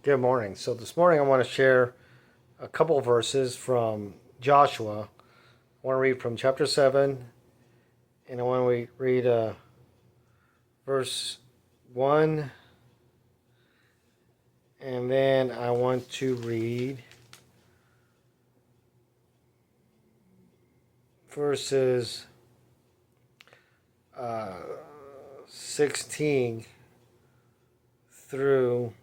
Good morning. So this morning I want to share a couple verses from Joshua. I want to read from chapter 7, and I want to read verse 1, and then I want to read verses 16 through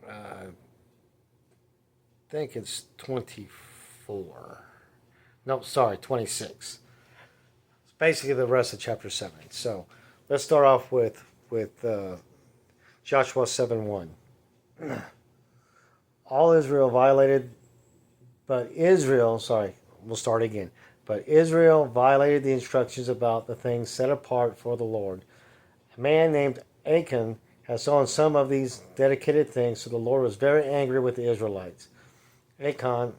I think it's 24. No, sorry, 26. It's basically the rest of chapter 7. So let's start off with Joshua 7:1. All Israel violated, we'll start again. But Israel violated the instructions about the things set apart for the Lord. A man named Achon had stolen some of these dedicated things, so the Lord was very angry with the Israelites. Achon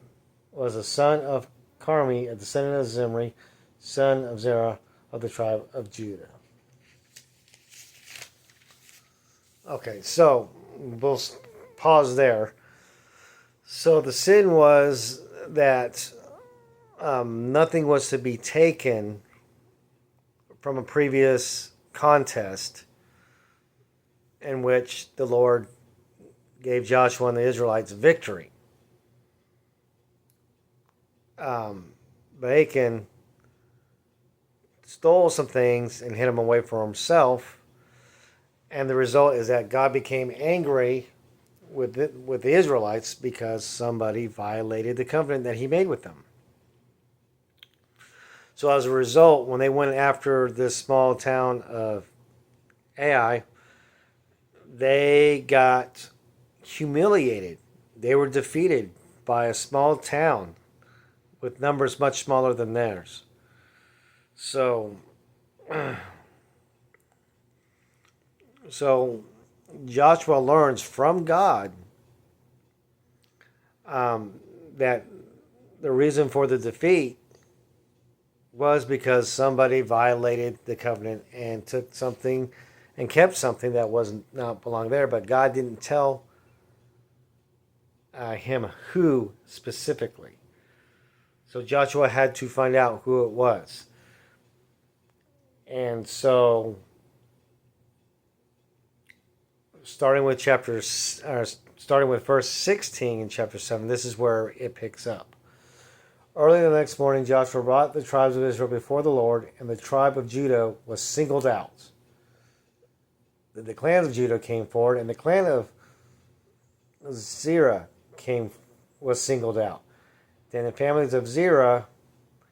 was a son of Carmi, a descendant of Zimri, son of Zerah of the tribe of Judah. Okay, so we'll pause there. So the sin was that nothing was to be taken from a previous contest in which the Lord gave Joshua and the Israelites victory. But Achan stole some things and hid them away for himself, and the result is that God became angry with the Israelites because somebody violated the covenant that he made with them. So as a result, when they went after this small town of Ai, they got humiliated. They were defeated by a small town with numbers much smaller than theirs. So Joshua learns from God that the reason for the defeat was because somebody violated the covenant and took something and kept something that not belong there. But God didn't tell him who specifically. So Joshua had to find out who it was. And so, starting with verse 16 in chapter 7, this is where it picks up. Early the next morning, Joshua brought the tribes of Israel before the Lord, and the tribe of Judah was singled out. The clan of Judah came forward, and the clan of Zerah was singled out. Then the families of Zerah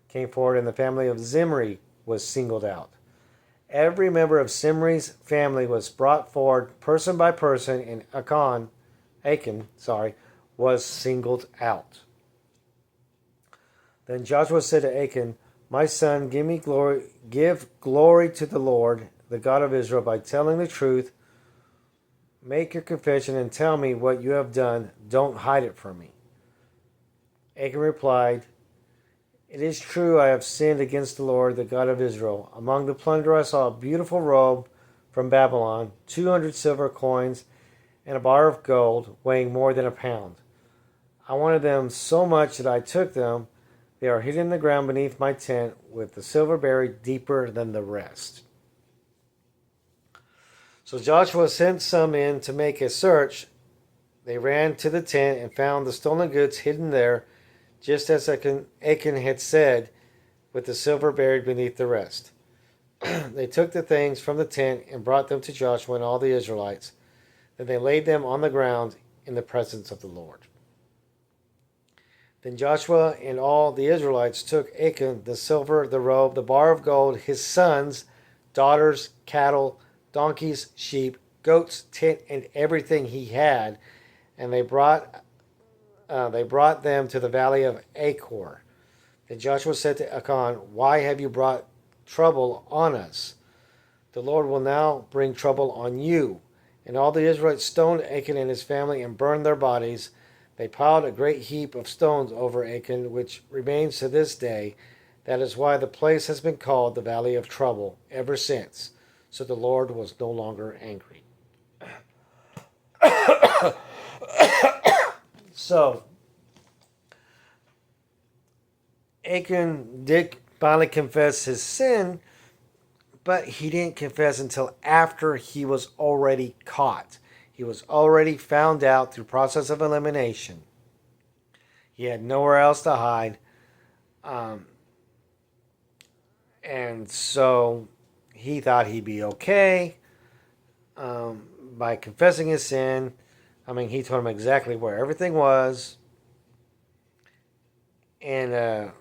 came forward, and the family of Zimri was singled out. Every member of Zimri's family was brought forward person by person, and Achon was singled out. Then Joshua said to Achon, "My son, give glory to the Lord, the God of Israel, by telling the truth. Make your confession and tell me what you have done. Don't hide it from me." Achon replied, "It is true, I have sinned against the Lord, the God of Israel. Among the plunder I saw a beautiful robe from Babylon, 200 silver coins, and a bar of gold weighing more than a pound. I wanted them so much that I took them. They are hidden in the ground beneath my tent, with the silver buried deeper than the rest." So Joshua sent some in to make a search. They ran to the tent and found the stolen goods hidden there, just as Achan had said, with the silver buried beneath the rest. They took the things from the tent and brought them to Joshua and all the Israelites. Then they laid them on the ground in the presence of the Lord. Then Joshua and all the Israelites took Achan, the silver, the robe, the bar of gold, his sons, daughters, cattle, donkeys, sheep, goats, tent, and everything he had, and they brought them to the valley of Achor. Then Joshua said to Achon, "Why have you brought trouble on us? The Lord will now bring trouble on you." And all the Israelites stoned Achan and his family and burned their bodies. They piled a great heap of stones over Achon, which remains to this day. That is why the place has been called the Valley of Trouble ever since. So the Lord was no longer angry. So Achan did finally confess his sin, but he didn't confess until after he was already caught. He was already found out through process of elimination. He had nowhere else to hide. Um, and so he thought he'd be okay by confessing his sin. I mean, he told him exactly where everything was. And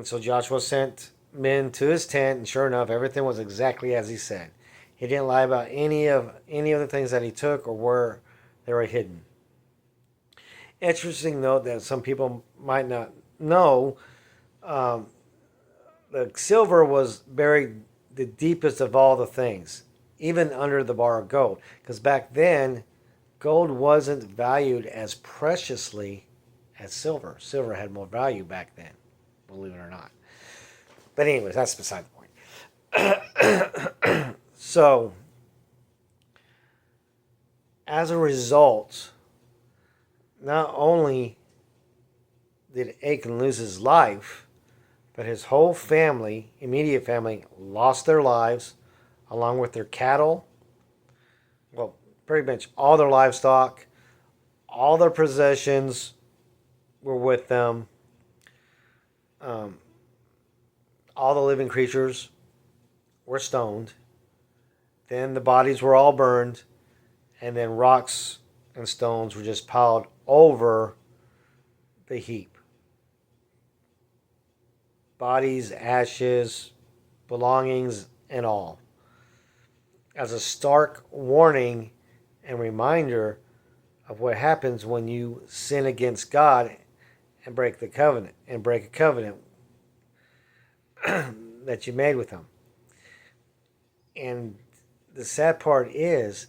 so Joshua sent men to his tent, and sure enough, everything was exactly as he said. He didn't lie about any of the things that he took or where they were hidden. Interesting note that some people might not know, um, the silver was buried the deepest of all the things, even under the bar of gold, because back then, gold wasn't valued as preciously as silver. Silver had more value back then, believe it or not. But anyways, that's beside the point. So, as a result, not only did Achan lose his life, but his whole family, immediate family, lost their lives, along with their cattle. Well, pretty much all their livestock, all their possessions were with them. All the living creatures were stoned. Then the bodies were all burned, and then rocks and stones were just piled over the heap. Bodies, ashes, belongings, and all. As a stark warning and reminder of what happens when you sin against God and break the covenant and break a covenant that you made with him. And the sad part is,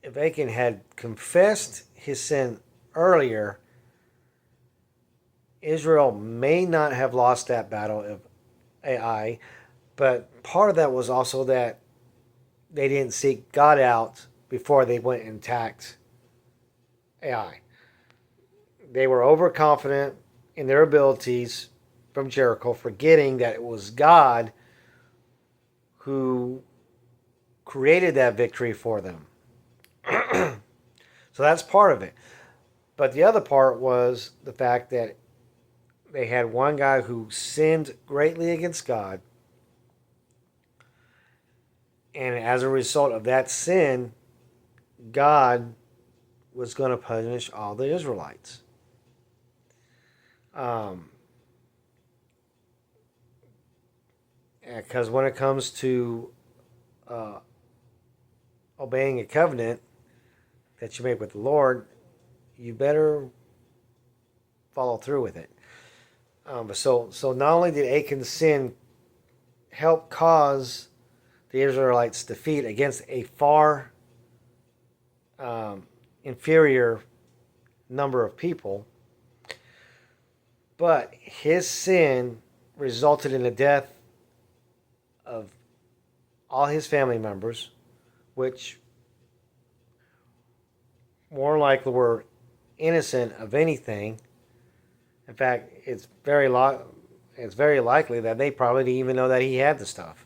if Achan had confessed his sin earlier, Israel may not have lost that battle of Ai, but part of that was also that they didn't seek God out before they went and attacked Ai. They were overconfident in their abilities from Jericho, forgetting that it was God who created that victory for them. So that's part of it. But the other part was the fact that they had one guy who sinned greatly against God. And as a result of that sin, God was going to punish all the Israelites. Because when it comes to obeying a covenant that you make with the Lord, you better follow through with it. So not only did Achan's sin help cause the Israelites' defeat against a far inferior number of people, but his sin resulted in the death of all his family members, which more likely were innocent of anything. In fact, it's very likely that they probably didn't even know that he had the stuff.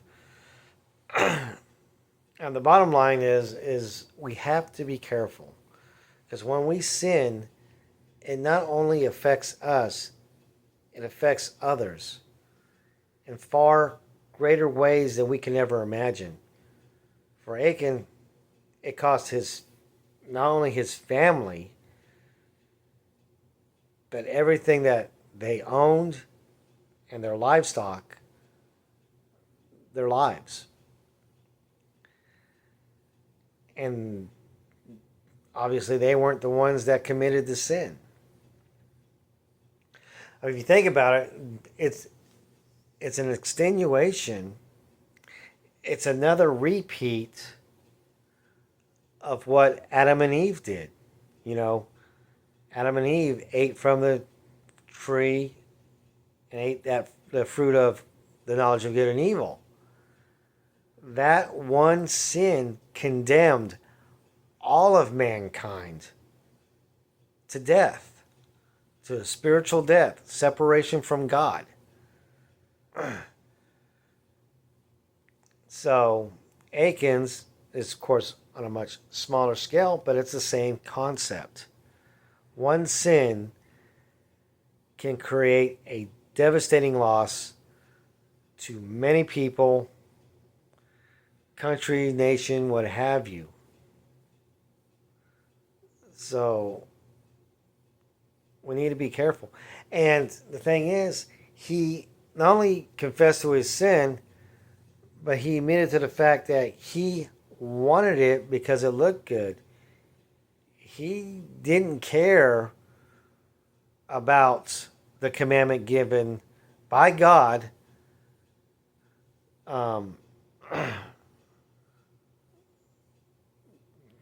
And the bottom line is we have to be careful, because when we sin, it not only affects us, it affects others in far greater ways than we can ever imagine. For Achan, it cost not only his family, but everything that they owned and their livestock, their lives. And obviously they weren't the ones that committed the sin. If you think about it, it's an extenuation. It's another repeat of what Adam and Eve did. You know, Adam and Eve ate from the tree and ate the fruit of the knowledge of good and evil. That one sin condemned all of mankind to death, to spiritual death, separation from God. So, Achan's is, of course, on a much smaller scale, but it's the same concept. One sin can create a devastating loss to many people, country, nation, what have you. So we need to be careful. And the thing is, he not only confessed to his sin, but he admitted to the fact that he wanted it because it looked good. He didn't care about the commandment given by God to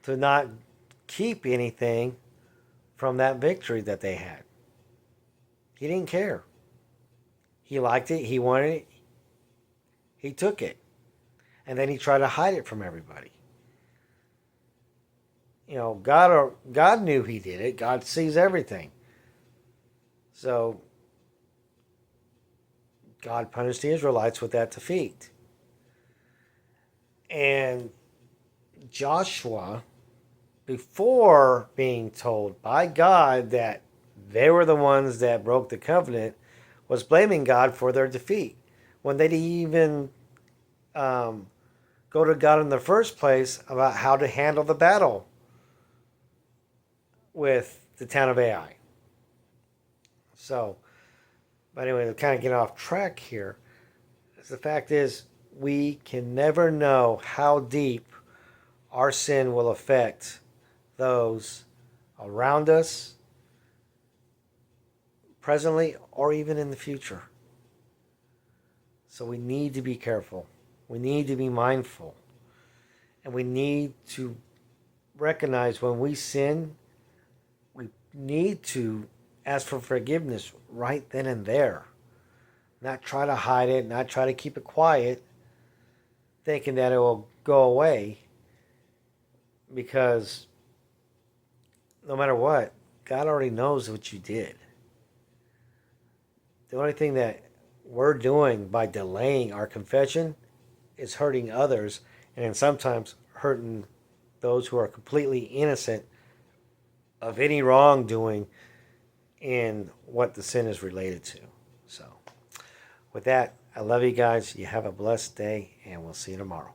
not keep anything from that victory that they had. He didn't care. He liked it. He wanted it. He took it. And then he tried to hide it from everybody. You know, God knew he did it. God sees everything. So God punished the Israelites with that defeat. And Joshua, before being told by God that they were the ones that broke the covenant, was blaming God for their defeat. When they didn't even go to God in the first place about how to handle the battle with the town of Ai. So, but anyway, to kind of get off track here, the fact is we can never know how deep our sin will affect those around us, presently, or even in the future. So we need to be careful. We need to be mindful. And we need to recognize when we sin, we need to ask for forgiveness right then and there. Not try to hide it, not try to keep it quiet, thinking that it will go away. Because no matter what, God already knows what you did. The only thing that we're doing by delaying our confession is hurting others, and sometimes hurting those who are completely innocent of any wrongdoing in what the sin is related to. So, with that, I love you guys. You have a blessed day, and we'll see you tomorrow.